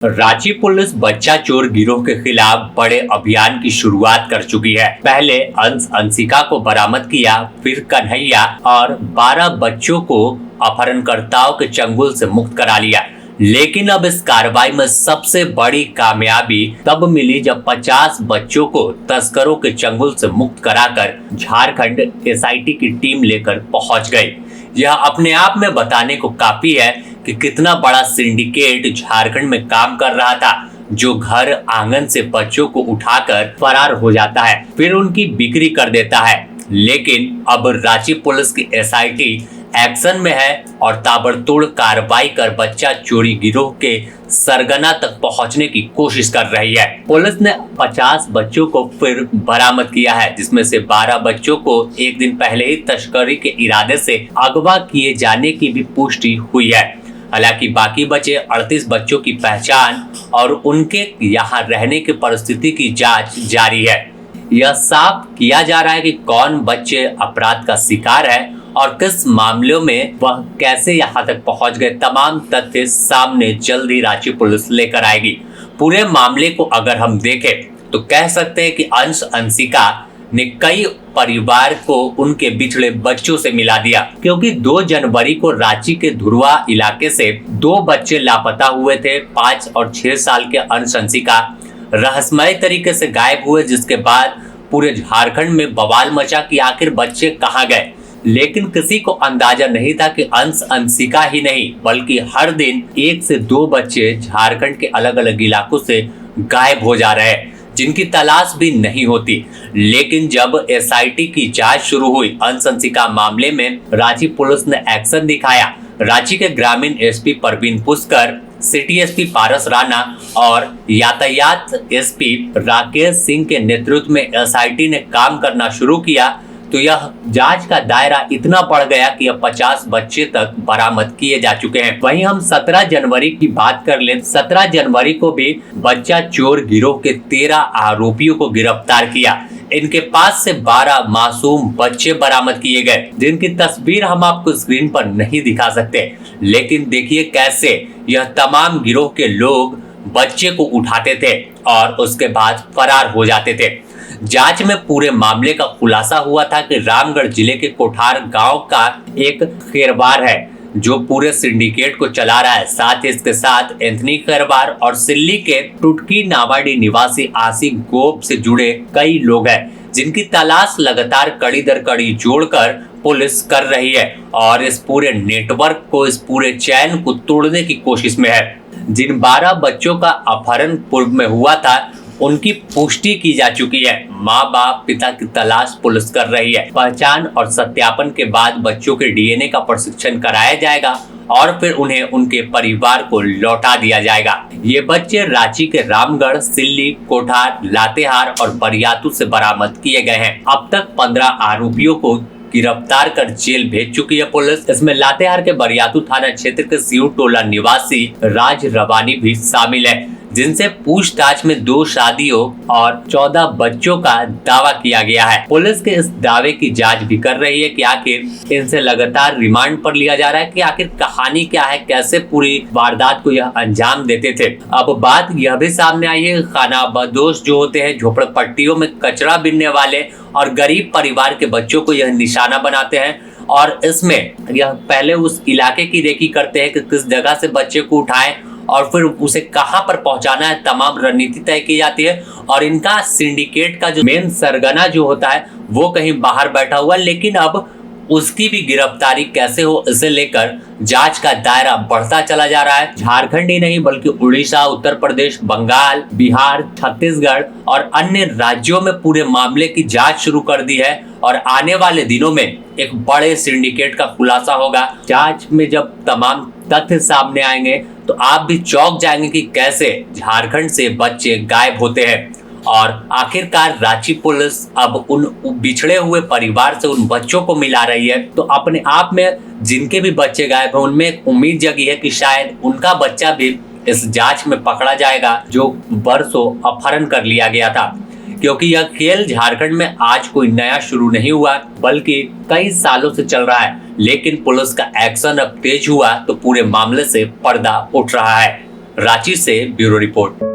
Ranchi police बच्चा चोर गिरोह के खिलाफ बड़े अभियान की शुरुआत कर चुकी है। पहले अंश अंशिका को बरामद किया, फिर कन्हैया और 12 बच्चों को अपहरणकर्ताओं के चंगुल से मुक्त करा लिया। लेकिन अब इस कार्रवाई में सबसे बड़ी कामयाबी तब मिली जब 50 बच्चों को तस्करों के चंगुल से मुक्त कराकर झारखंड एसआईटी की टीम लेकर पहुंच गई। यह अपने आप में बताने को काफी है कि कितना बड़ा सिंडिकेट झारखंड में काम कर रहा था, जो घर आंगन से बच्चों को उठाकर फरार हो जाता है, फिर उनकी बिक्री कर देता है। लेकिन अब रांची पुलिस की एसआईटी एक्शन में है और ताबड़तोड़ कार्रवाई कर बच्चा चोरी गिरोह के सरगना तक पहुंचने की कोशिश कर रही है। पुलिस ने 50 बच्चों को फिर बरामद किया है, जिसमें से 12 बच्चों को एक दिन पहले ही तस्करी के इरादे से अगवा किए जाने की भी पुष्टि हुई है। हालांकि बाकी बचे 38 बच्चों की पहचान और उनके यहाँ रहने की परिस्थिति की जांच जारी है। यह साफ किया जा रहा है कि कौन बच्चे अपराध का शिकार है और किस मामलों में वह कैसे यहाँ तक पहुँच गए। तमाम तथ्य सामने जल्द ही रांची पुलिस लेकर आएगी। पूरे मामले को अगर हम देखें तो कह सकते हैं कि अंश अंशिका ने कई परिवार को उनके बिछड़े बच्चों से मिला दिया, क्योंकि 2 जनवरी को रांची के धुरवा इलाके से 2 बच्चे लापता हुए थे। 5 और 6 साल के अंश अंशिका रहस्यमय तरीके से गायब हुए, जिसके बाद पूरे झारखंड में बवाल मचा कि आखिर बच्चे कहाँ गए। लेकिन किसी को अंदाजा नहीं था कि अंश अंशिका ही नहीं बल्कि हर दिन 1 से 2 बच्चे झारखंड के अलग अलग इलाकों से गायब हो जा रहे हैं, जिनकी तलाश भी नहीं होती। लेकिन जब एसआईटी की जांच शुरू हुई अंश अंशिका मामले में, रांची पुलिस ने एक्शन दिखाया। रांची के ग्रामीण SP Praveen Pushkar, city SP Paras Rana और यातायात एसपी राकेश सिंह के नेतृत्व में एसआईटी ने काम करना शुरू किया, तो यह जांच का दायरा इतना बढ़ गया कि अब 50 बच्चे तक बरामद किए जा चुके हैं। वहीं हम 17 जनवरी की बात कर लें। 17 जनवरी को भी बच्चा चोर गिरोह के 13 आरोपियों को गिरफ्तार किया। इनके पास से 12 मासूम बच्चे बरामद किए गए, जिनकी तस्वीर हम आपको स्क्रीन पर नहीं दिखा सकते। लेकिन देखिए कैसे यह तमाम गिरोह के लोग बच्चे को उठाते थे और उसके बाद फरार हो जाते थे। जांच में पूरे मामले का खुलासा हुआ था कि रामगढ़ जिले के कोठार गांव का एक खेरवार है जो पूरे सिंडिकेट को चला रहा है। साथ ही इसके साथ एंथनी खेरवार और सिल्ली के टुटकी नावाडी निवासी आसिफ गोप से जुड़े कई लोग हैं, जिनकी तलाश लगातार कड़ी दर कड़ी जोड़कर पुलिस कर रही है और इस पूरे नेटवर्क को, इस पूरे चैन को तोड़ने की कोशिश में है। जिन 12 बच्चों का अपहरण पूर्व में हुआ था उनकी पुष्टि की जा चुकी है। माँ बाप पिता की तलाश पुलिस कर रही है। पहचान और सत्यापन के बाद बच्चों के डीएनए का प्रशिक्षण कराया जाएगा और फिर उन्हें उनके परिवार को लौटा दिया जाएगा। ये बच्चे रांची के रामगढ़, सिल्ली, कोठार, लातेहार और बरियातू से बरामद किए गए हैं। अब तक 15 आरोपियों को गिरफ्तार कर जेल भेज चुकी है पुलिस। इसमें लातेहार के बरियातू थाना क्षेत्र के सिउ टोला निवासी राज रवानी भी शामिल है, जिनसे पूछताछ में 2 शादियों और 14 बच्चों का दावा किया गया है। पुलिस के इस दावे की जांच भी कर रही है कि आखिर इनसे लगातार रिमांड पर लिया जा रहा है कि आखिर कहानी क्या है, कैसे पूरी वारदात को यह अंजाम देते थे। अब बात यह भी सामने आई है, खानाबदोश जो होते हैं, झोपड़पट्टियों में कचरा बीनने वाले और गरीब परिवार के बच्चों को यह निशाना बनाते हैं और इसमें यह पहले उस इलाके की रेकी करते हैं कि किस जगह से बच्चे को उठाएं और फिर उसे कहां पर पहुंचाना है। तमाम रणनीति तय की जाती है और इनका सिंडिकेट का जो मेन सरगना जो होता है वो कहीं बाहर बैठा हुआ है, लेकिन अब उसकी भी गिरफ्तारी कैसे हो, इसे लेकर जांच का दायरा बढ़ता चला जा रहा है। झारखंड ही नहीं बल्कि उड़ीसा, उत्तर प्रदेश, बंगाल, बिहार, छत्तीसगढ़ और अन्य राज्यों में पूरे मामले की जांच शुरू कर दी है और आने वाले दिनों में एक बड़े सिंडिकेट का खुलासा होगा। जांच में जब तमाम तथ्य सामने आएंगे तो आप भी चौंक जाएंगे कि कैसे झारखंड से बच्चे गायब होते हैं और आखिरकार रांची पुलिस अब उन बिछड़े हुए परिवार से उन बच्चों को मिला रही है। तो अपने आप में जिनके भी बच्चे गायब हैं उनमें एक उम्मीद जगी है कि शायद उनका बच्चा भी इस जांच में पकड़ा जाएगा जो बरसों अपहरण कर लिया गया था। क्योंकि यह खेल झारखंड में आज कोई नया शुरू नहीं हुआ बल्कि कई सालों से चल रहा है, लेकिन पुलिस का एक्शन अब तेज हुआ तो पूरे मामले से पर्दा उठ रहा है। रांची से ब्यूरो रिपोर्ट।